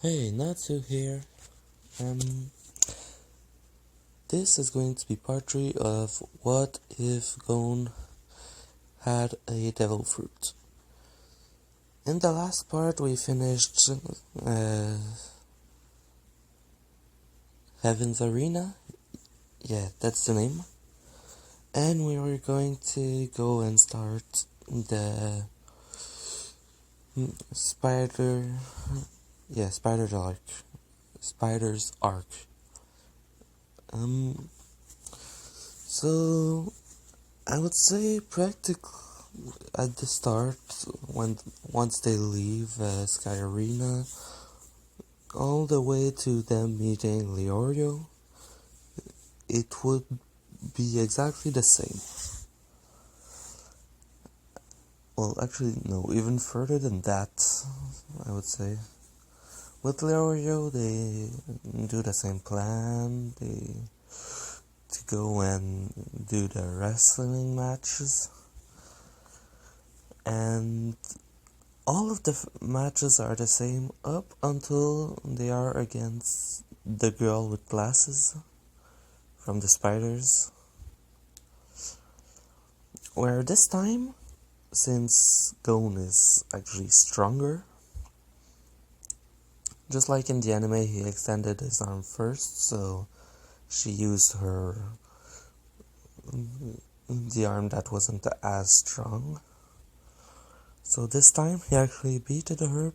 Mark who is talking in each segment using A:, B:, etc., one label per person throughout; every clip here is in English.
A: Hey, Natsu here. Um, this is going to be part 3 of What If Gon Had a Devil Fruit. In the last part, we finished Heaven's Arena. Yeah, that's the name. And we were going to go and start the Spider's Arc. So I would say practically at the start, once they leave Sky Arena, all the way to them meeting Leorio, it would be exactly the same. Well, actually, no, even further than that, I would say. With Leorio, they do the same plan. They to go and do the wrestling matches, and all of the matches are the same up until they are against the girl with glasses from the Spiders. Where this time, since Gon is actually stronger, just like in the anime, he extended his arm first, so she used the arm that wasn't as strong. So this time, he actually beat her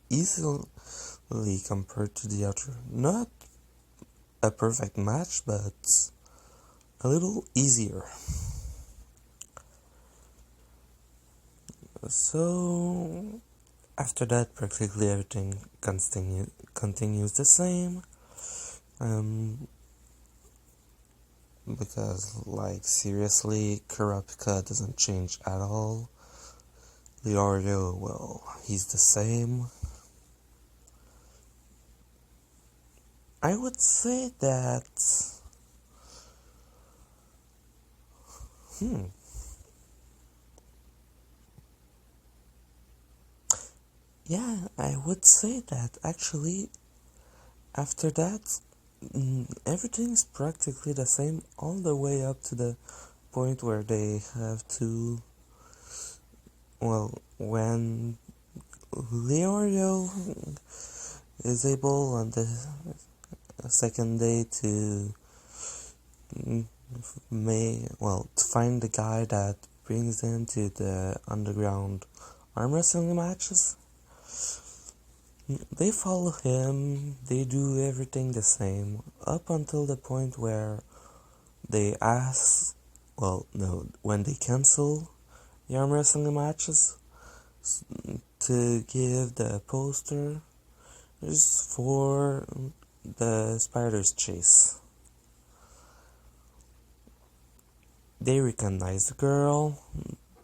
A: easily compared to the other. Not a perfect match, but a little easier. So after that, practically everything continues the same. Because, like, seriously, Kurapika doesn't change at all. Leorio, well, he's the same. I would say that... Yeah, I would say that, actually, after that, everything's practically the same all the way up to the point where they have to... Well, when Leorio is able on the second day to to find the guy that brings them to the underground arm wrestling matches. They follow him, they do everything the same, up until the point where they ask, when they cancel the arm wrestling matches to give the poster for the Spider's Chase. They recognize the girl,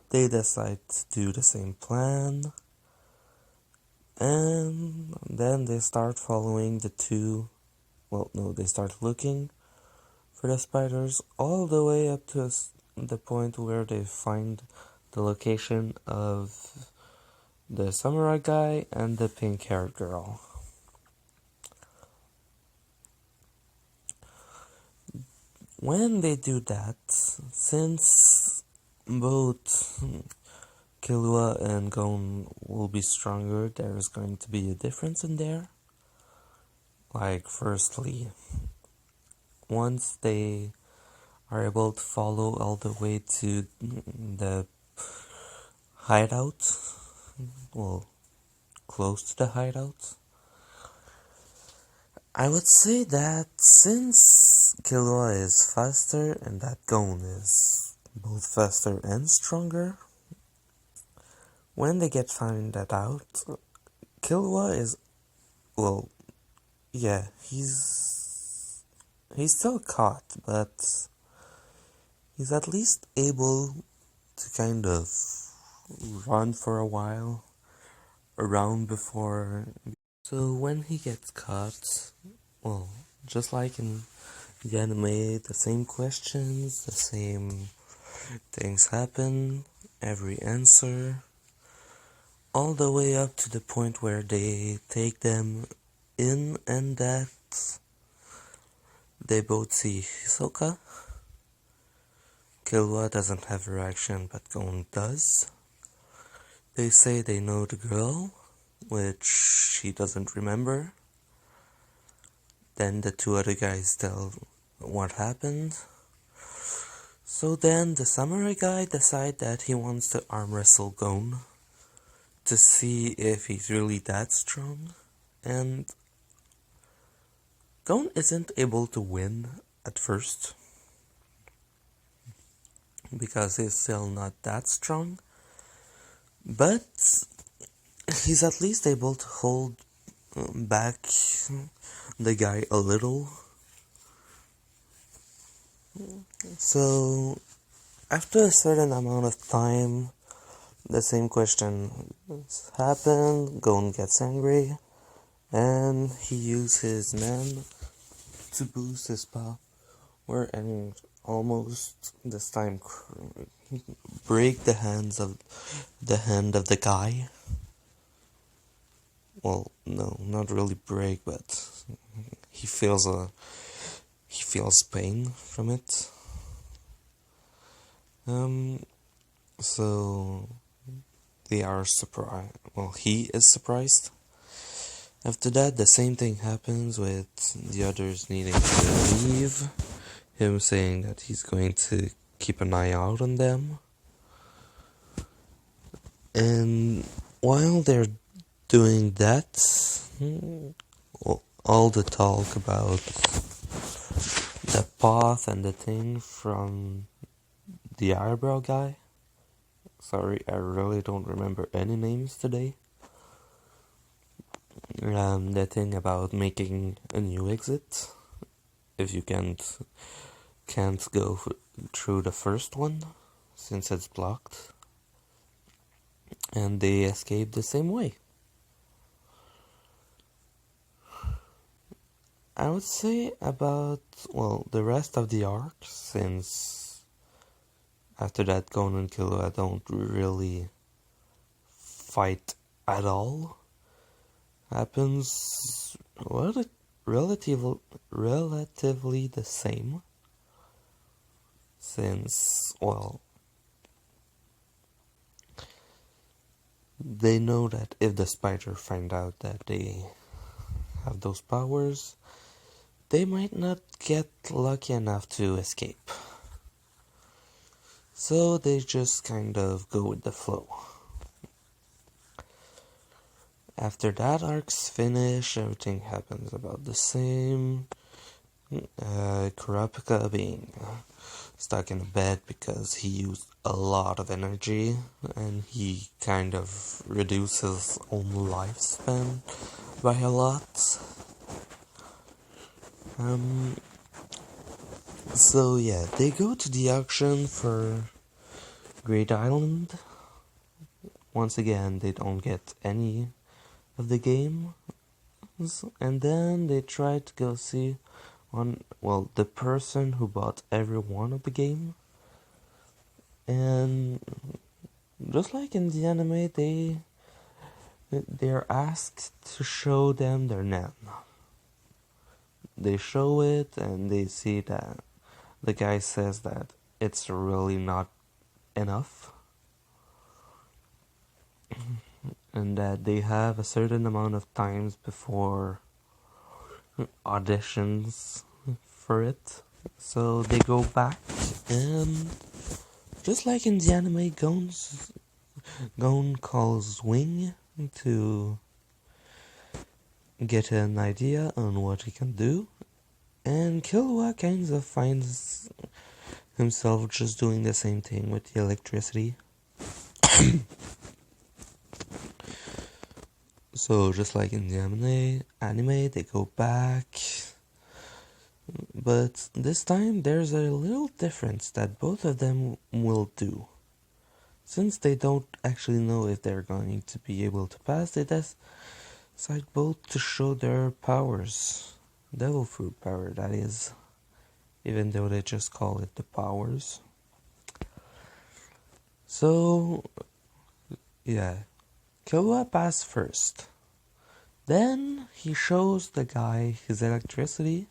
A: they decide to do the same plan, and then they start following the two. They start looking for the spiders all the way up to the point where they find the location of the samurai guy and the pink-haired girl. When they do that, since both Killua and Gon will be stronger, there is going to be a difference in there. Like, firstly, once they are able to follow all the way to the hideout, close to the hideout, I would say that since Killua is faster and that Gon is both faster and stronger, when they find that out, Killua is, he's still caught, but he's at least able to kind of run for a while around before. So when he gets caught, just like in the anime, the same questions, the same things happen, every answer all the way up to the point where they take them in, and that they both see Hisoka. Killua doesn't have a reaction, but Gon does. They say they know the girl, which she doesn't remember. Then the two other guys tell what happened. So then the samurai guy decides that he wants to arm wrestle Gon to see if he's really that strong. And Gon isn't able to win at first because he's still not that strong. But he's at least able to hold back the guy a little. So after a certain amount of time, the same question happens. Gon gets angry, and he uses his man to boost his power and almost this time break the hand of the guy. Well, no, not really break, but he feels pain from it. So they are surprised. Well, he is surprised. After that, the same thing happens with the others needing to leave. Him saying that he's going to keep an eye out on them. And while they're doing that, all the talk about the path and the thing from the eyebrow guy. Sorry, I really don't remember any names today. The thing about making a new exit if you can't go through the first one since it's blocked, and they escape the same way. I would say about, well, the rest of the arc, since after that Gon and Killua don't really fight at all, happens relatively the same, since, well, they know that if the spider find out that they have those powers, they might not get lucky enough to escape. So they just kind of go with the flow. After that arc's finish, everything happens about the same. Kurapika being stuck in a bed because he used a lot of energy and he kind of reduced his own lifespan by a lot. So yeah, they go to the auction for Great Island. Once again, they don't get any of the game. And then they try to go see the person who bought every one of the game. And just like in the anime, they're asked to show them their nen. They show it and they see that the guy says that it's really not enough. And that they have a certain amount of times before auditions for it. So they go back, and just like in the anime, Gon calls Wing to get an idea on what he can do, and Killua kind of finds himself just doing the same thing with the electricity. So just like in the anime, they go back, but this time there's a little difference that both of them will do. Since they don't actually know if they're going to be able to pass, they decide both to show their powers. Devil fruit power, that is. Even though they just call it the powers. So, yeah. Killua passed first. Then he shows the guy his electricity.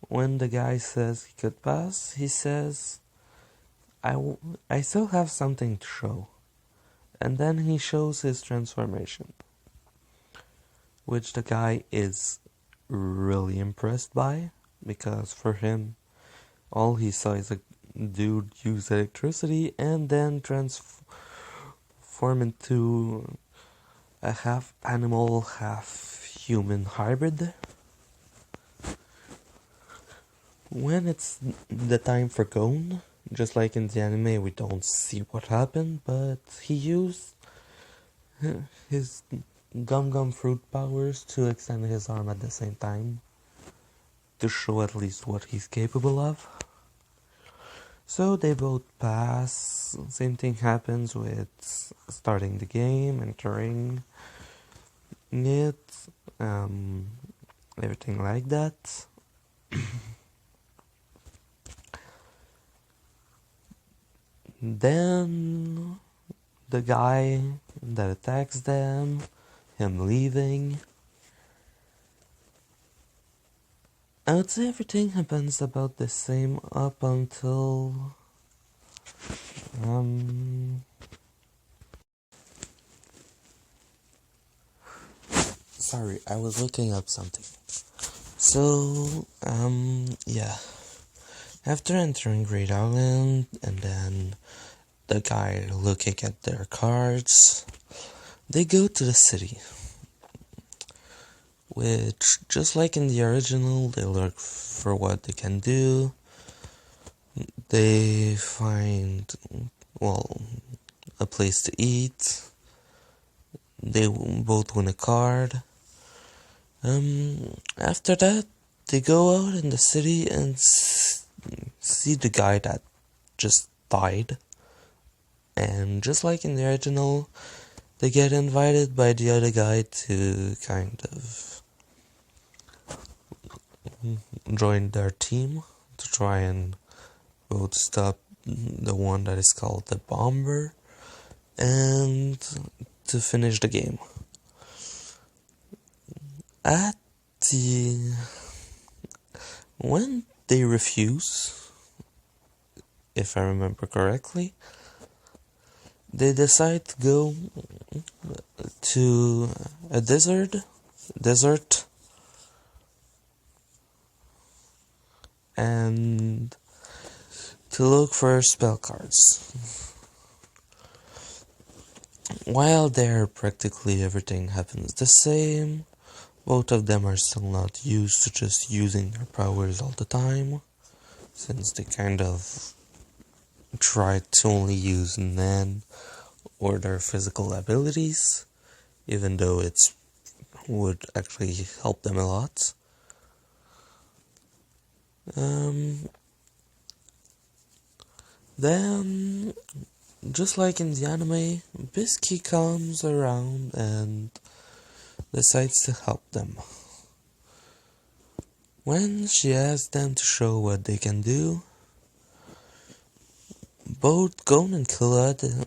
A: When the guy says he could pass, he says, I still have something to show. And then he shows his transformation, which the guy is really impressed by, because for him, all he saw is a dude use electricity and then transform into a half animal, half human hybrid. When it's the time for Gon, just like in the anime, we don't see what happened, but he used his Gum Fruit powers to extend his arm at the same time, to show at least what he's capable of. So they both pass. Same thing happens with starting the game, entering it, everything like that. Then the guy that attacks them, him leaving. I would say everything happens about the same up until sorry, I was looking up something. So, yeah. After entering Great Island, and then the guy looking at their cards, they go to the city. Which, just like in the original, they look for what they can do. They find, well, a place to eat. They both win a card. After that, they go out in the city and see the guy that just died. And just like in the original, they get invited by the other guy to kind of join their team to try and both stop the one that is called the Bomber and to finish the game. When they refuse, if I remember correctly, they decide to go to a desert and to look for spell cards. While there, practically everything happens the same. Both of them are still not used to just using their powers all the time, since they kind of try to only use Nen or their physical abilities, even though it would actually help them a lot. Then, just like in the anime, Bisky comes around and decides to help them. When she asks them to show what they can do, both Gon and Killua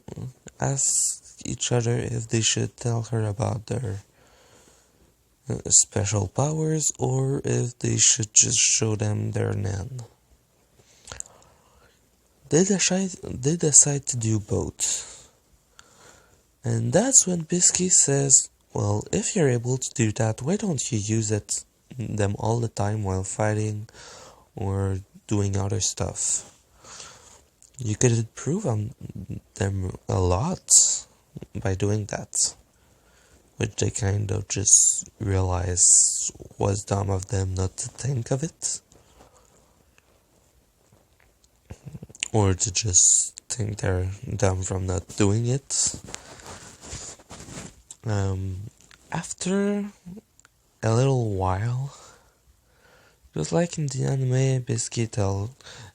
A: ask each other if they should tell her about their special powers or if they should just show them their Nen. They decide to do both. And that's when Bisky says, well, if you're able to do that, why don't you use them all the time while fighting or doing other stuff? You could improve on them a lot by doing that. Which they kind of just realize was dumb of them not to think of it. Or to just think they're dumb from not doing it. After a little while, just like in the anime, Bisky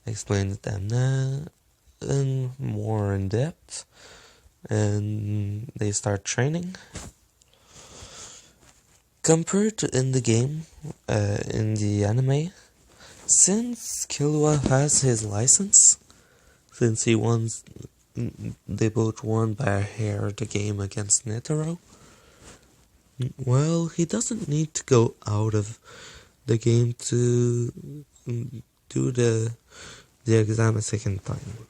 A: explained them more in depth, and they start training. Compared to in the game, in the anime, since Killua has his license, since he won they both won by a hair the game against Netero. Well, he doesn't need to go out of the game to do the exam a second time.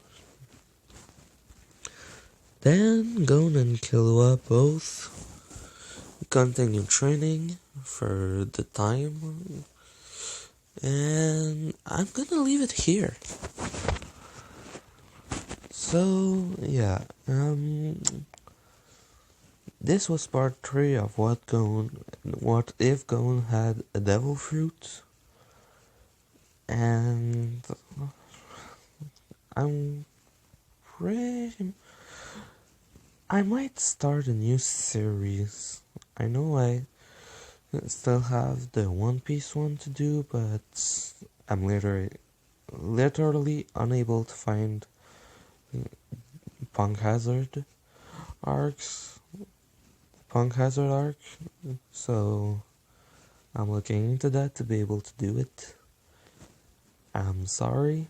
A: Then Gon and Killua both continue training for the time, and I'm gonna leave it here. So yeah, this was part 3 of what if Gon had a devil fruit, and I might start a new series. I know I still have the One Piece one to do, but I'm literally unable to find Punk Hazard arc, so I'm looking into that to be able to do it. I'm sorry,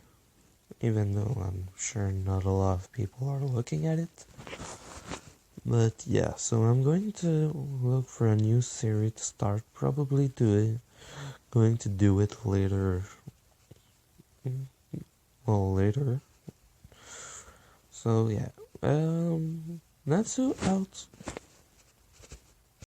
A: even though I'm sure not a lot of people are looking at it. But yeah, so I'm going to look for a new series to start, probably going to do it later. Well, later. So yeah, Natsu out.